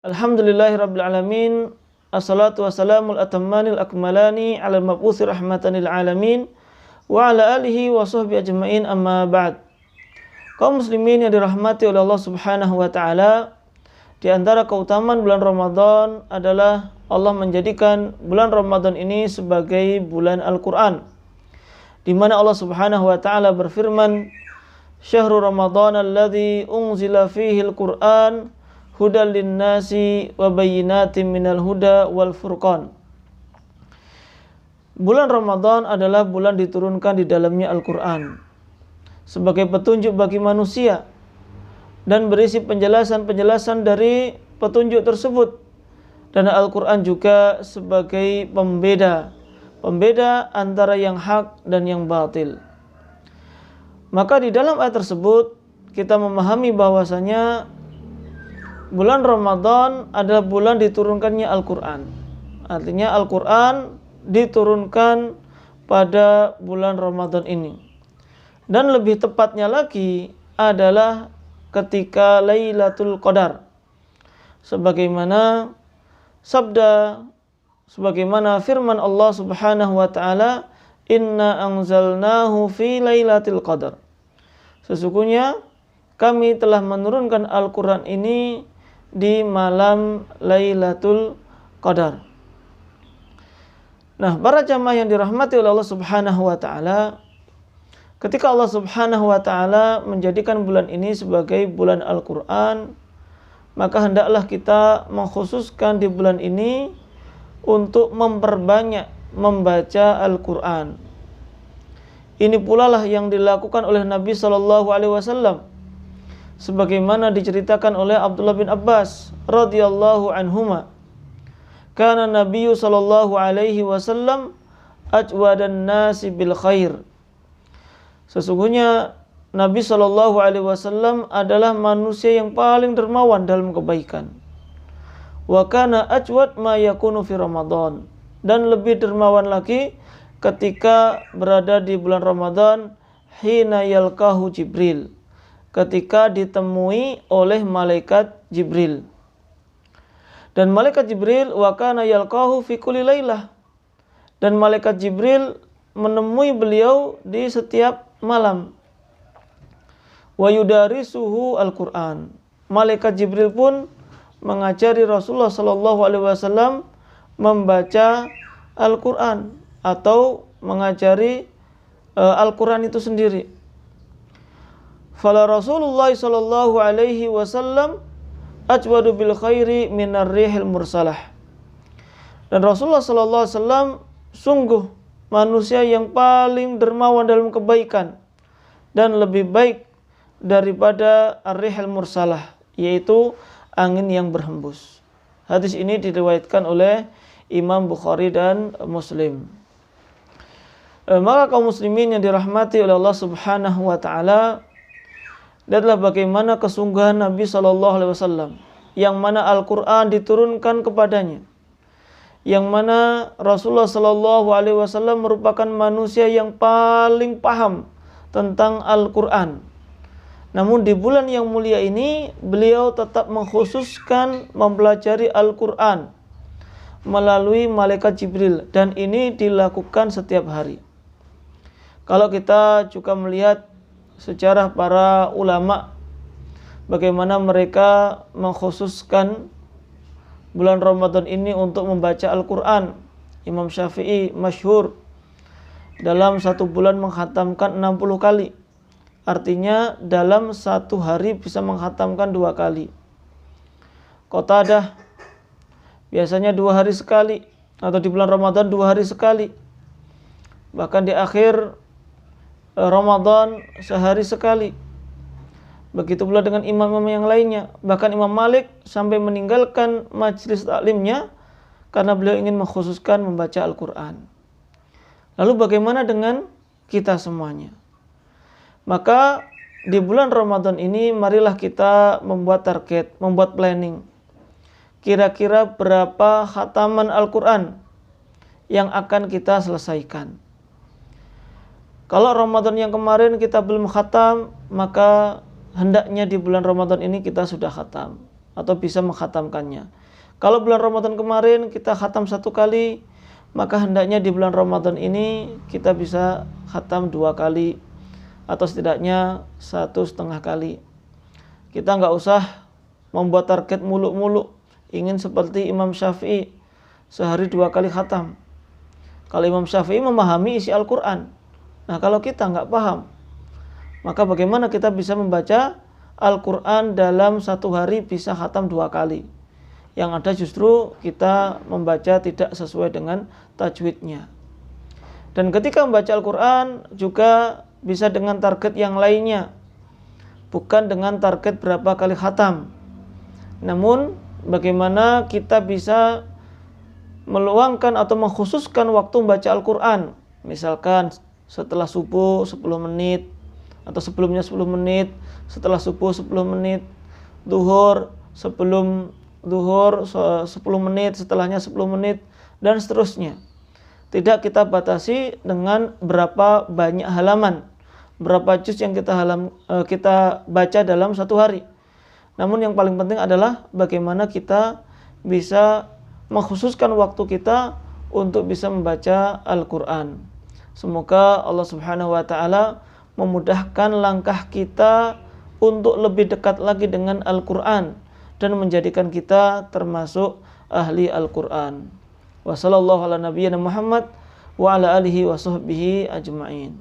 Alhamdulillahirabbil alamin. Assalatu wassalamul atammanil akmalani 'alal mab'utsi rahmatan lil alamin wa 'ala alihi wa sahbihi ajmain, amma ba'd. Kaum muslimin yang dirahmati oleh Allah Subhanahu wa taala, di antara keutamaan bulan Ramadan adalah Allah menjadikan bulan Ramadan ini sebagai bulan Al-Qur'an, di mana Allah Subhanahu wa taala berfirman, "Syahrul Ramadan alladzi unzila fihi al-Qur'an hudal linnasi wa bayyinatin minal huda wal furqan." Bulan Ramadan adalah bulan diturunkan di dalamnya Al-Quran sebagai petunjuk bagi manusia dan berisi penjelasan-penjelasan dari petunjuk tersebut, dan Al-Quran juga sebagai pembeda antara yang hak dan yang batil. Maka di dalam ayat tersebut kita memahami bahwasanya bulan Ramadan adalah bulan diturunkannya Al-Quran. Artinya Al-Quran diturunkan pada bulan Ramadan ini. Dan lebih tepatnya lagi adalah ketika Lailatul Qadar. Sebagaimana firman Allah Subhanahu wa taala, "Inna anzalnahu fi Lailatul Qadar." Sesungguhnya kami telah menurunkan Al-Quran ini di malam Lailatul Qadar. Nah, para jamaah yang dirahmati oleh Allah Subhanahu wa taala, ketika Allah Subhanahu wa taala menjadikan bulan ini sebagai bulan Al-Quran, maka hendaklah kita mengkhususkan di bulan ini untuk memperbanyak membaca Al-Quran. Ini pula lah yang dilakukan oleh Nabi SAW, sebagaimana diceritakan oleh Abdullah bin Abbas radhiyallahu anhuma. Kana Nabiyyu sallallahu alaihi wasallam ajwadan nasi bil khair. Sesungguhnya Nabi sallallahu alaihi wasallam adalah manusia yang paling dermawan dalam kebaikan. Wa kana ajwad ma yakunu fi Ramadan, dan lebih dermawan lagi ketika berada di bulan Ramadan, hina yalqahu Jibril, ketika ditemui oleh malaikat Jibril. Dan malaikat Jibril wa kana yalqahu fi kulli lailah, dan malaikat Jibril menemui beliau di setiap malam. Wa yudarisuhu al-Qur'an, malaikat Jibril pun mengajari Rasulullah sallallahu alaihi wasallam membaca Al-Qur'an atau mengajari Al-Qur'an itu sendiri. Fala Rasulullah sallallahu alaihi wasallam ajwadu bil khairi minar rihil mursalah. Dan Rasulullah sallallahu alaihi wasallam sungguh manusia yang paling dermawan dalam kebaikan dan lebih baik daripada ar-rihil mursalah, yaitu angin yang berhembus. Hadis ini diriwayatkan oleh Imam Bukhari dan Muslim. Maka kaum muslimin yang dirahmati oleh Allah Subhanahu wa taala, adalah bagaimana kesungguhan Nabi SAW, yang mana Al-Quran diturunkan kepadanya, yang mana Rasulullah SAW merupakan manusia yang paling paham tentang Al-Quran. Namun di bulan yang mulia ini beliau tetap mengkhususkan mempelajari Al-Quran melalui malaikat Jibril, dan ini dilakukan setiap hari. Kalau kita juga melihat sejarah para ulama, bagaimana mereka mengkhususkan bulan Ramadan ini untuk membaca Al-Quran. Imam Syafi'i masyhur dalam satu bulan menghatamkan 60 kali. Artinya dalam satu hari bisa menghatamkan 2 kali. Qatadah biasanya 2 hari sekali, atau di bulan Ramadan 2 hari sekali. Bahkan di akhir Ramadan sehari sekali. Begitu pula dengan imam-imam yang lainnya. Bahkan Imam Malik sampai meninggalkan majelis taklimnya karena beliau ingin mengkhususkan membaca Al-Quran. Lalu bagaimana dengan kita semuanya? Maka di bulan Ramadan ini marilah kita membuat target, membuat planning. Kira-kira berapa khataman Al-Quran yang akan kita selesaikan. Kalau Ramadan yang kemarin kita belum khatam, maka hendaknya di bulan Ramadan ini kita sudah khatam. atau bisa menghatamkannya. Kalau bulan Ramadan kemarin kita khatam 1 kali, maka hendaknya di bulan Ramadan ini kita bisa khatam 2 kali atau setidaknya 1,5 kali. Kita nggak usah membuat target muluk-muluk, ingin seperti Imam Syafi'i sehari 2 kali khatam. Kalau Imam Syafi'i memahami isi Al-Quran, nah kalau kita nggak paham, maka bagaimana kita bisa membaca Al-Quran dalam 1 hari bisa khatam 2 kali? Yang ada justru kita membaca tidak sesuai dengan tajwidnya. Dan ketika membaca Al-Quran juga bisa dengan target yang lainnya, bukan dengan target berapa kali khatam. Namun bagaimana kita bisa meluangkan atau mengkhususkan waktu membaca Al-Quran. Misalkan setelah subuh 10 menit, atau sebelumnya 10 menit, setelah subuh 10 menit, duhur sebelum duhur 10 menit, setelahnya 10 menit, dan seterusnya. Tidak kita batasi dengan berapa banyak halaman, berapa juz yang kita baca dalam 1 hari. Namun yang paling penting adalah bagaimana kita bisa mengkhususkan waktu kita untuk bisa membaca Al-Quran. Semoga Allah Subhanahu wa Ta'ala memudahkan langkah kita untuk lebih dekat lagi dengan Al-Quran dan menjadikan kita termasuk ahli Al-Quran. Wa sallallahu ala nabiyyina Muhammad wa ala alihi wa sahbihi ajma'in.